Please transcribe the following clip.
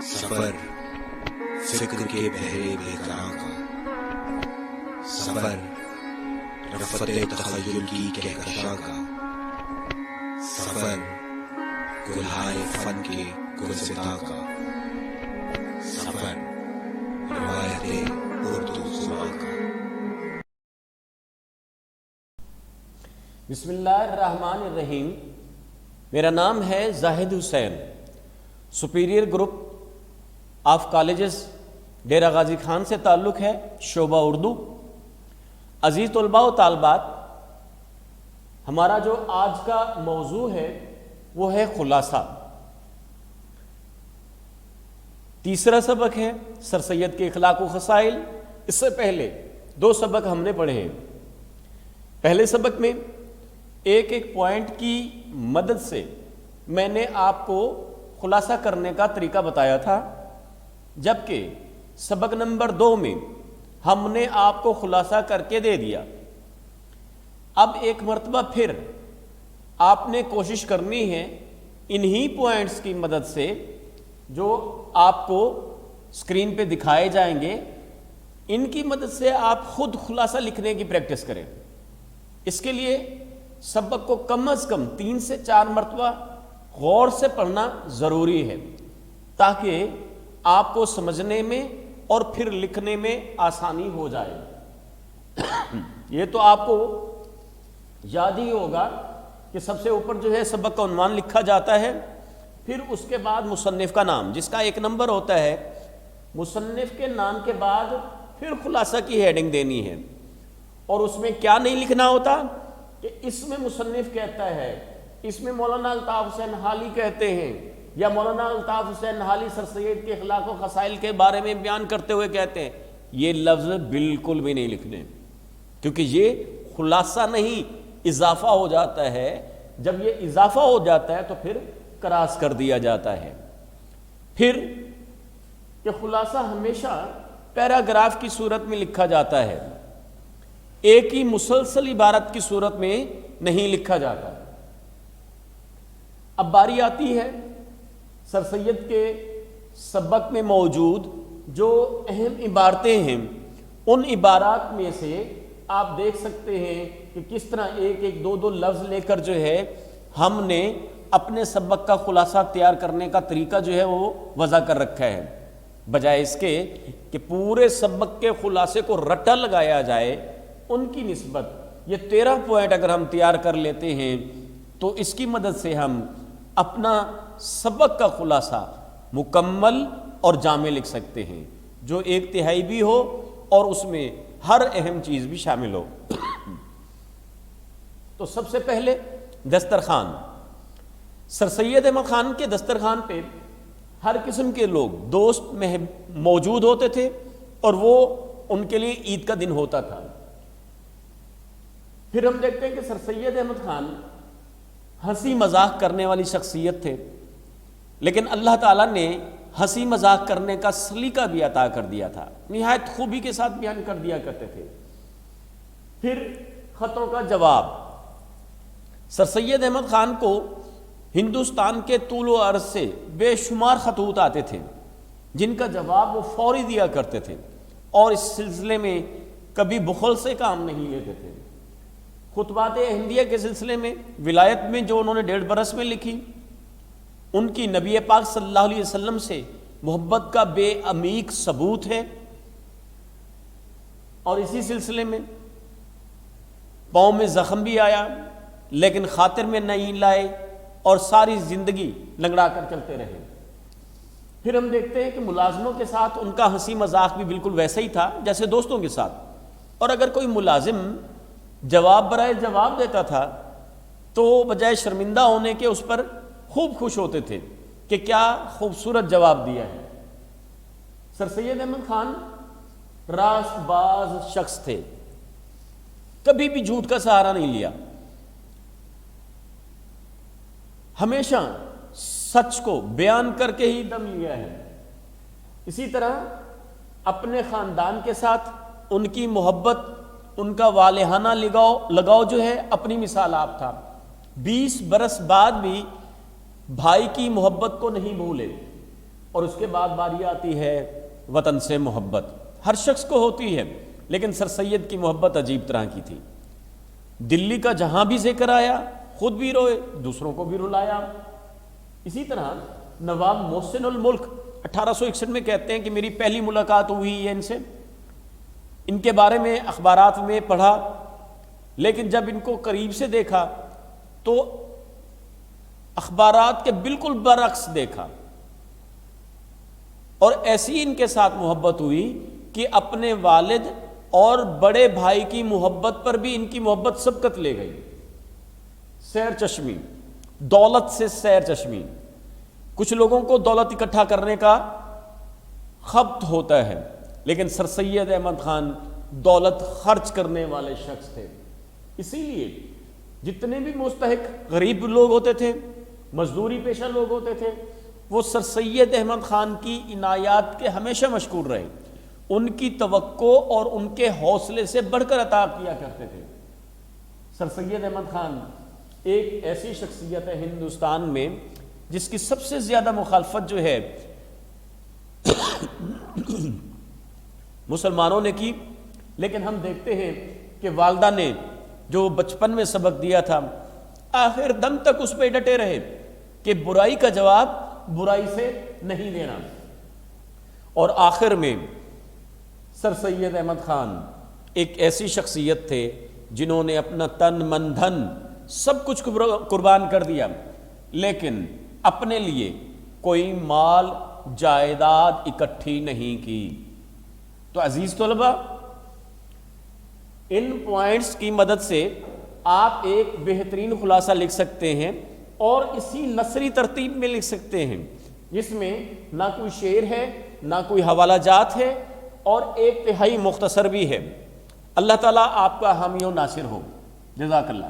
सफर फिक्र के बहरे बेकरार का, सफर रफ़ते तख़य्युल की कहकशा का, सफर गुलहाए फन के गुलसिता का, सफर रिवायते उर्दू ज़ुबान का। बिस्मिल्लाहिर्रहमानिर्रहीम। मेरा नाम है Zahid Hussain, Superior Group of Colleges Dera Ghazi Khan से ताल्लुक़ है, शोबा उर्दू। अज़ीज़ तलबा व तालबात, हमारा जो आज का मौजू है वो है खुलासा। तीसरा सबक है सर सैयद के इखलाक व खसाइल। इससे पहले दो सबक हमने पढ़े हैं। पहले सबक में एक एक पॉइंट की मदद से मैंने आपको खुलासा करने का तरीका बताया था, जबकि सबक नंबर 2 में हमने आपको खुलासा करके दे दिया। अब एक मर्तबा फिर आपने कोशिश करनी है इन्हीं पॉइंट्स की मदद से जो आपको स्क्रीन पे दिखाए जाएंगे, इनकी मदद से आप खुद खुलासा लिखने की प्रैक्टिस करें। इसके लिए सबक को कम से कम 3 से 4 मरतबा गौर से पढ़ना ज़रूरी है, ताकि आपको समझने में और फिर लिखने में आसानी हो जाए। ये तो आपको याद ही होगा कि सबसे ऊपर जो है सबक का उन्वान लिखा जाता है, फिर उसके बाद मुसन्निफ का नाम जिसका 1 नंबर होता है। मुसन्निफ के नाम के बाद फिर खुलासा की हेडिंग देनी है, और उसमें क्या नहीं लिखना होता कि इसमें मुसन्निफ कहता है, इसमें मौलाना अल्ताफ हुसैन हाली कहते हैं, या मौलाना अल्ताफ हुसैन हाली सर सैयद के इखलाक व खसाइल के बारे में बयान करते हुए कहते हैं। ये लफ्ज़ बिल्कुल भी नहीं लिखने, क्योंकि ये खुलासा नहीं, इजाफा हो जाता है। जब ये इजाफा हो जाता है तो फिर क्रॉस कर दिया जाता है। फिर ये खुलासा हमेशा पैराग्राफ की सूरत में लिखा जाता है, एक ही मुसलसल इबारत की सूरत में नहीं लिखा जाता। अब बारी आती है सर सैयद के सबक में मौजूद जो अहम इबारतें हैं, उन इबारात में से आप देख सकते हैं कि किस तरह एक एक दो दो लफ्ज़ लेकर जो है हमने अपने सबक का खुलासा तैयार करने का तरीका जो है वो वज़ा कर रखा है, बजाय इसके कि पूरे सबक के खुलासे को रट्टा लगाया जाए। उनकी निस्बत ये 13 पॉइंट अगर हम तैयार कर लेते हैं तो इसकी मदद से हम अपना सबक का खुलासा मुकम्मल और जामे लिख सकते हैं, जो 1/3 भी हो और उसमें हर अहम चीज़ भी शामिल हो। तो सबसे पहले दस्तरखान। सर सैयद अहमद खान के दस्तरखान पे हर किस्म के लोग दोस्त में मौजूद होते थे, और वो उनके लिए ईद का दिन होता था। फिर हम देखते हैं कि सर सैयद अहमद खान हंसी मजाक करने वाली शख्सियत थे, लेकिन अल्लाह ताला ने हंसी मजाक करने का सलीका भी अता कर दिया था, निहायत खूबी के साथ बयान कर दिया करते थे। फिर खतों का जवाब। सर सैयद अहमद खान को हिंदुस्तान के तूल व अर्ज़ से बेशुमार खतूत आते थे, जिनका जवाब वो फौरी दिया करते थे, और इस सिलसिले में कभी बुखल से काम नहीं लेते थे। खुतबात अहमदिया के सिलसिले में विलायत में जो उन्होंने 1.5 बरस में लिखी, उनकी नबी पाक सल्लल्लाहु अलैहि वसल्लम से मोहब्बत का बेअमीक सबूत है। और इसी सिलसिले में पाँव में ज़ख्म भी आया, लेकिन खातिर में नहीं लाए और सारी ज़िंदगी लंगड़ा कर चलते रहे। फिर हम देखते हैं कि मुलाजमों के साथ उनका हंसी मजाक भी बिल्कुल वैसा ही था जैसे दोस्तों के साथ। और अगर कोई मुलाजिम जवाब बराए जवाब देता था तो बजाय शर्मिंदा होने के उस पर खूब खुश होते थे कि क्या खूबसूरत जवाब दिया है। सर सैयद अहमद खान रास्तबाज शख्स थे, कभी भी झूठ का सहारा नहीं लिया, हमेशा सच को बयान करके ही दम लिया है। इसी तरह अपने ख़ानदान के साथ उनकी मोहब्बत, उनका वालेहाना लगाव जो है अपनी मिसाल आप था। 20 बरस बाद भी भाई की मोहब्बत को नहीं भूले اور اس کے بعد باری آتی ہے وطن سے محبت. ہر شخص کو ہوتی ہے، لیکن سر سید کی محبت عجیب طرح کی تھی. دلی کا جہاں بھی ذکر آیا خود بھی روئے، دوسروں کو بھی رلایا. اسی طرح نواب محسن الملک 1861 میں کہتے ہیں کہ میری پہلی ملاقات ہوئی ہے ان سے، ان کے بارے میں اخبارات میں پڑھا، لیکن جب ان کو قریب سے دیکھا تو اخبارات کے بالکل برعکس دیکھا، اور ایسی ان کے ساتھ محبت ہوئی کہ اپنے والد اور بڑے بھائی کی محبت پر بھی ان کی محبت سبقت لے گئی. سیر چشمی، دولت سے سیر چشمی. کچھ لوگوں کو دولت اکٹھا کرنے کا خبط ہوتا ہے، لیکن سر سید احمد خان دولت خرچ کرنے والے شخص تھے. اسی لیے جتنے بھی مستحق غریب لوگ ہوتے تھے، مزدوری پیشہ لوگ ہوتے تھے، وہ سر سید احمد خان کی عنایات کے ہمیشہ مشکور رہے. ان کی توقع اور ان کے حوصلے سے بڑھ کر عطا کیا کرتے تھے. سر سید احمد خان ایک ایسی شخصیت ہے ہندوستان میں جس کی سب سے زیادہ مخالفت جو ہے مسلمانوں نے کی، لیکن ہم دیکھتے ہیں کہ والدہ نے جو بچپن میں سبق دیا تھا آخر دم تک اس پہ ڈٹے رہے کہ برائی کا جواب برائی سے نہیں دینا. اور آخر میں سر سید احمد خان ایک ایسی شخصیت تھے جنہوں نے اپنا تن من دھن سب کچھ قربان کر دیا، لیکن اپنے لیے کوئی مال جائیداد اکٹھی نہیں کی. تو عزیز طلبہ، ان پوائنٹس کی مدد سے آپ ایک بہترین خلاصہ لکھ سکتے ہیں اور اسی نثری ترتیب میں لکھ سکتے ہیں جس میں نہ کوئی شعر ہے، نہ کوئی حوالہ جات ہے، اور ایک تہائی مختصر بھی ہے. اللہ تعالیٰ آپ کا حامی و ناصر ہو. جزاک اللہ.